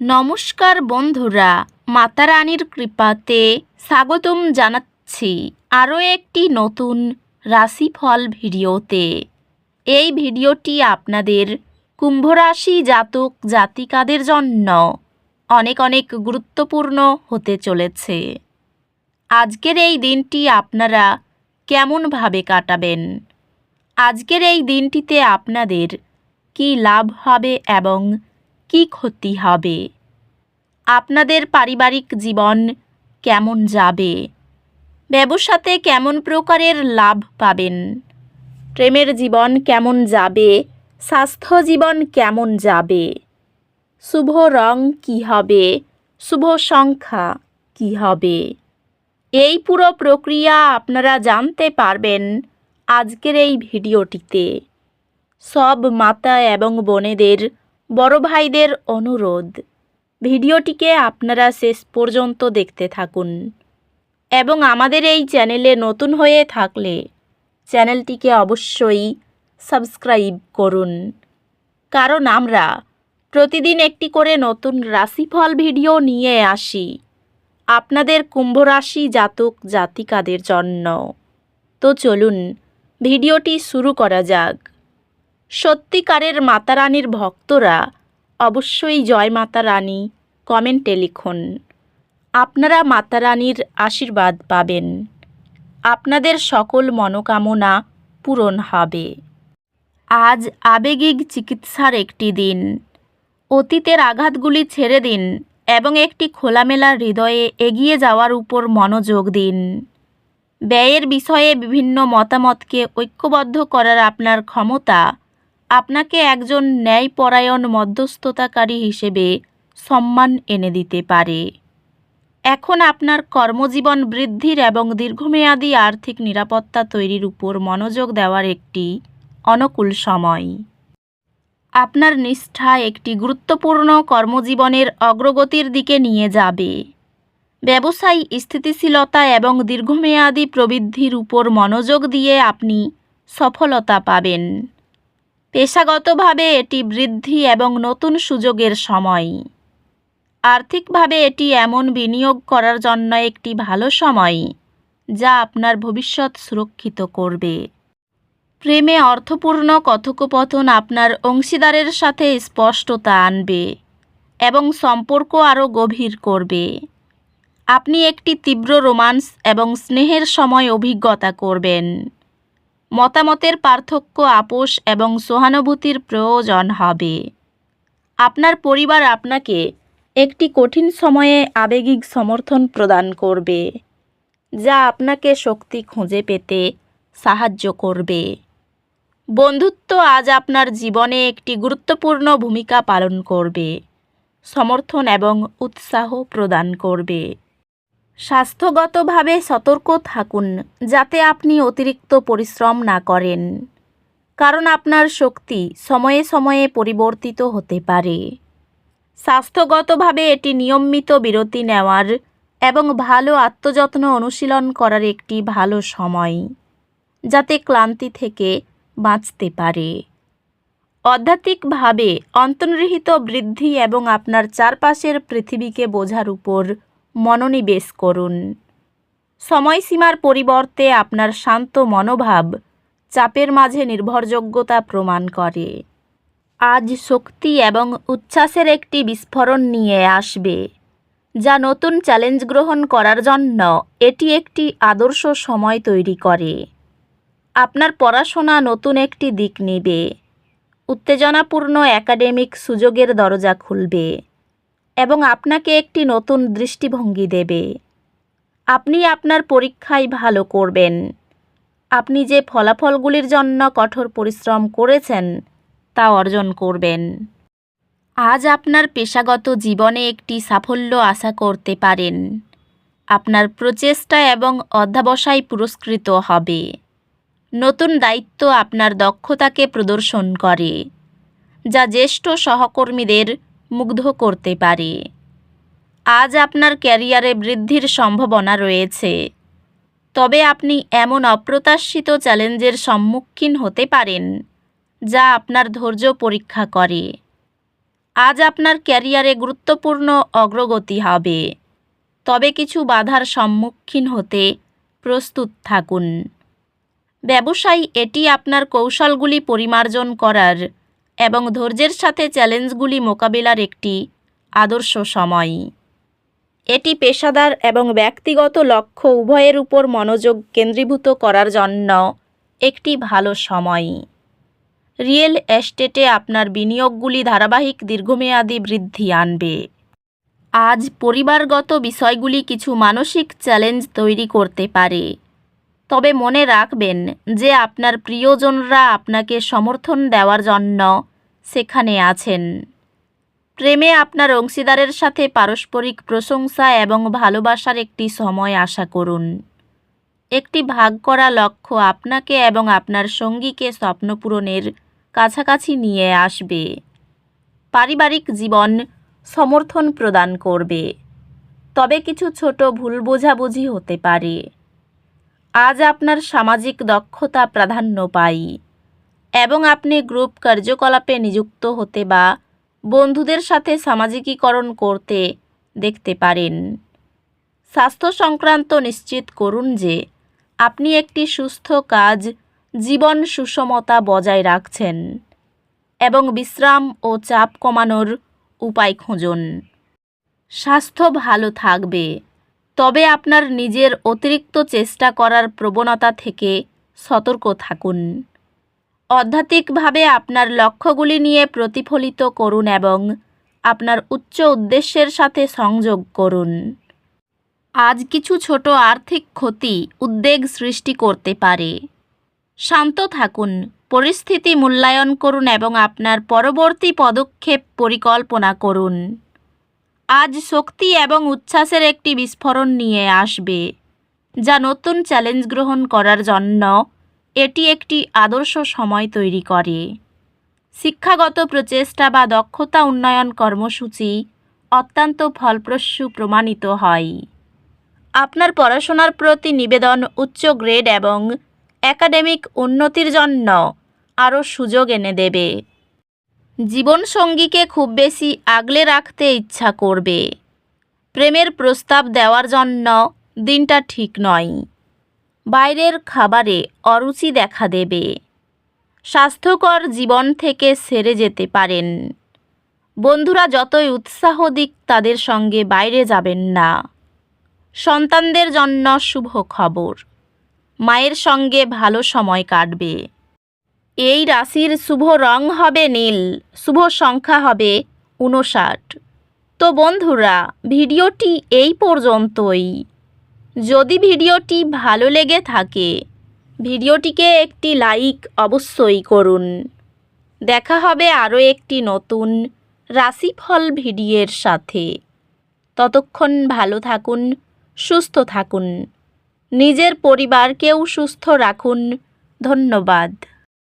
নমস্কার বন্ধুরা, মাতা রানীর কৃপাতে স্বাগতম জানাচ্ছি আরও একটি নতুন রাশিফল ভিডিওতে। এই ভিডিওটি আপনাদের কুম্ভ রাশি জাতক জাতিকাদের জন্য অনেক অনেক গুরুত্বপূর্ণ হতে চলেছে। আজকের এই দিনটি আপনারা কেমনভাবে কাটাবেন? আজকের এই দিনটিতে আপনাদের কী লাভ হবে এবং কী ক্ষতি হবে? আপনাদের পারিবারিক জীবন কেমন যাবে? ব্যবসাতে কেমন প্রকারের লাভ পাবেন? প্রেমের জীবন কেমন যাবে? স্বাস্থ্য জীবন কেমন যাবে? শুভ রং কী হবে? শুভ সংখ্যা কী হবে? এই পুরো প্রক্রিয়া আপনারা জানতে পারবেন আজকের এই ভিডিওটিতে। সব মাতা এবং বোনেদের, বড় ভাইদের অনুরোধ, ভিডিওটিকে আপনারা শেষ পর্যন্ত দেখতে থাকুন এবং আমাদের এই চ্যানেলে নতুন হয়ে থাকলে চ্যানেলটিকে অবশ্যই সাবস্ক্রাইব করুন, কারণ আমরা প্রতিদিন একটি করে নতুন রাশিফল ভিডিও নিয়ে আসি আপনাদের কুম্ভ রাশি জাতক জাতিকাদের জন্য। তো চলুন ভিডিওটি শুরু করা যাক। সত্যিকারের মাতা রানীর ভক্তরা অবশ্যই জয় মাতা রানী কমেন্টে লিখুন। আপনারা মাতা রানীর আশীর্বাদ পাবেন, আপনাদের সকল মনোকামনা পূরণ হবে। আজ আবেগিক চিকিৎসার একটি দিন। অতীতের আঘাতগুলি ছেড়ে দিন এবং একটি খোলামেলা হৃদয়ে এগিয়ে যাওয়ার উপর মনোযোগ দিন। ব্যয়ের বিষয়ে বিভিন্ন মতামতকে ঐক্যবদ্ধ করার আপনার ক্ষমতা আপনাকে একজন ন্যায়পরায়ণ মধ্যস্থতাকারী হিসেবে সম্মান এনে দিতে পারে। এখন আপনার কর্মজীবন বৃদ্ধির এবং দীর্ঘমেয়াদী আর্থিক নিরাপত্তা তৈরির উপর মনোযোগ দেওয়ার একটি অনুকূল সময়। আপনার নিষ্ঠা একটি গুরুত্বপূর্ণ কর্মজীবনের অগ্রগতির দিকে নিয়ে যাবে। ব্যবসায়ী স্থিতিশীলতা এবং দীর্ঘমেয়াদী প্রবৃদ্ধির উপর মনোযোগ দিয়ে আপনি সফলতা পাবেন। পেশাগতভাবে এটি বৃদ্ধি এবং নতুন সুযোগের সময়। আর্থিকভাবে এটি এমন বিনিয়োগ করার জন্য একটি ভালো সময় যা আপনার ভবিষ্যৎ সুরক্ষিত করবে। প্রেমে অর্থপূর্ণ কথোপকথন আপনার অংশীদারের সাথে স্পষ্টতা আনবে এবং সম্পর্ক আরও গভীর করবে। আপনি একটি তীব্র রোমান্স এবং স্নেহের সময় অভিজ্ঞতা করবেন। মতামতের পার্থক্য, আপোষ এবং সহানুভূতির প্রয়োজন হবে। আপনার পরিবার আপনাকে একটি কঠিন সময়ে আবেগিক সমর্থন প্রদান করবে, যা আপনাকে শক্তি খুঁজে পেতে সাহায্য করবে। বন্ধুত্ব আজ আপনার জীবনে একটি গুরুত্বপূর্ণ ভূমিকা পালন করবে, সমর্থন এবং উৎসাহ প্রদান করবে। স্বাস্থ্যগতভাবে সতর্ক থাকুন যাতে আপনি অতিরিক্ত পরিশ্রম না করেন, কারণ আপনার শক্তি সময়ে সময়ে পরিবর্তিত হতে পারে। স্বাস্থ্যগতভাবে এটি নিয়মিত বিরতি নেওয়ার এবং ভালো আত্মযত্ন অনুশীলন করার একটি ভালো সময়, যাতে ক্লান্তি থেকে বাঁচতে পারে। আধ্যাত্মিকভাবে অন্তর্নিহিত বৃদ্ধি এবং আপনার চারপাশের পৃথিবীকে বোঝার উপর মনোনিবেশ করুন। সময়সীমার পরিবর্তে আপনার শান্ত মনোভাব চাপের মাঝে নির্ভরযোগ্যতা প্রমাণ করে। আজ শক্তি এবং উচ্ছ্বাসের একটি বিস্ফোরণ নিয়ে আসবে, যা নতুন চ্যালেঞ্জ গ্রহণ করার জন্য এটি একটি আদর্শ সময় তৈরি করে। আপনার পড়াশোনা নতুন একটি দিক নেবে। উত্তেজনাপূর্ণ একাডেমিক সুযোগের দরজা খুলবে এবং আপনাকে একটি নতুন দৃষ্টিভঙ্গি দেবে। আপনি আপনার পরীক্ষায় ভালো করবেন। আপনি যে ফলাফলগুলির জন্য কঠোর পরিশ্রম করেছেন তা অর্জন করবেন। আজ আপনার পেশাগত জীবনে একটি সাফল্য আশা করতে পারেন। আপনার প্রচেষ্টা এবং অধ্যবসায় পুরস্কৃত হবে। নতুন দায়িত্ব আপনার দক্ষতাকে প্রদর্শন করে, যা জ্যেষ্ঠ সহকর্মীদের মুগ্ধ করতে পারে। আজ আপনার ক্যারিয়ারে বৃদ্ধির সম্ভাবনা রয়েছে, তবে আপনি এমন অপ্রত্যাশিত চ্যালেঞ্জের সম্মুখীন হতে পারেন যা আপনার ধৈর্য পরীক্ষা করে। আজ আপনার ক্যারিয়ারে গুরুত্বপূর্ণ অগ্রগতি হবে, তবে কিছু বাধার সম্মুখীন হতে প্রস্তুত থাকুন। ব্যবসায়ী, এটি আপনার কৌশলগুলি পরিমার্জন করার এবং ধৈর্যের সাথে চ্যালেঞ্জগুলি মোকাবিলার একটি আদর্শ সময়। এটি পেশাদার এবং ব্যক্তিগত লক্ষ্য উভয়ের উপর মনোযোগ কেন্দ্রীভূত করার জন্য একটি ভালো সময়। রিয়েল এস্টেটে আপনার বিনিয়োগগুলি ধারাবাহিক দীর্ঘমেয়াদী বৃদ্ধি আনবে। আজ পরিবারগত বিষয়গুলি কিছু মানসিক চ্যালেঞ্জ তৈরি করতে পারে, তবে মনে রাখবেন যে আপনার প্রিয়জনরা আপনাকে সমর্থন দেওয়ার জন্য সেখানে আছেন। প্রেমে আপনার অংশীদারের সাথে পারস্পরিক প্রশংসা এবং ভালোবাসার একটি সময় আশা করুন। একটি ভাগ করা লক্ষ্য আপনাকে এবং আপনার সঙ্গীকে স্বপ্ন পূরণের কাছাকাছি নিয়ে আসবে। পারিবারিক জীবন সমর্থন প্রদান করবে, তবে কিছু ছোট ভুল বোঝাবুঝি হতে পারে। আজ আপনার সামাজিক দক্ষতা প্রাধান্য পায় এবং আপনি গ্রুপ কার্যকলাপে নিযুক্ত হতে বা বন্ধুদের সাথে সামাজিকীকরণ করতে দেখতে পারেন। স্বাস্থ্য সংক্রান্ত নিশ্চিত করুন যে আপনি একটি সুস্থ কাজ জীবন সুষমতা বজায় রাখছেন এবং বিশ্রাম ও চাপ কমানোর উপায় খুঁজুন। স্বাস্থ্য ভালো থাকবে, তবে আপনার নিজের অতিরিক্ত চেষ্টা করার প্রবণতা থেকে সতর্ক থাকুন। আধ্যাত্মিকভাবে আপনার লক্ষ্যগুলি নিয়ে প্রতিফলিত করুন এবং আপনার উচ্চ উদ্দেশ্যের সাথে সংযোগ করুন। আজ কিছু ছোট আর্থিক ক্ষতি উদ্বেগ সৃষ্টি করতে পারে। শান্ত থাকুন, পরিস্থিতি মূল্যায়ন করুন এবং আপনার পরবর্তী পদক্ষেপ পরিকল্পনা করুন। আজ শক্তি এবং উচ্ছ্বাসের একটি বিস্ফোরণ নিয়ে আসবে, যা নতুন চ্যালেঞ্জ গ্রহণ করার জন্য এটি একটি আদর্শ সময় তৈরি করে। শিক্ষাগত প্রচেষ্টা বা দক্ষতা উন্নয়ন কর্মসূচি অত্যন্ত ফলপ্রসূ প্রমাণিত হয়। আপনার পড়াশোনার প্রতি নিবেদন উচ্চ গ্রেড এবং একাডেমিক উন্নতির জন্য আরও সুযোগ এনে দেবে। জীবনসঙ্গীকে খুব বেশি আগলে রাখতে ইচ্ছা করবে। প্রেমের প্রস্তাব দেওয়ার জন্য দিনটা ঠিক নয়। বাইরের খাবারে অরুচি দেখা দেবে। স্বাস্থ্যকর জীবন থেকে সেরে যেতে পারেন। বন্ধুরা যতই উৎসাহ দিক, তাদের সঙ্গে বাইরে যাবেন না। সন্তানদের জন্য শুভ খবর, মায়ের সঙ্গে ভালো সময় কাটবে। এই রাশির শুভ রং হবে নীল, শুভ সংখ্যা হবে 59। তো বন্ধুরা, ভিডিওটি এই পর্যন্তই। যদি ভিডিওটি ভালো লেগে থাকে, ভিডিওটিকে একটি লাইক অবশ্যই করুন। দেখা হবে আরও একটি নতুন রাশিফল ভিডিওর সাথে। ততক্ষণ ভালো থাকুন, সুস্থ থাকুন, নিজের পরিবারকেও সুস্থ রাখুন। ধন্যবাদ।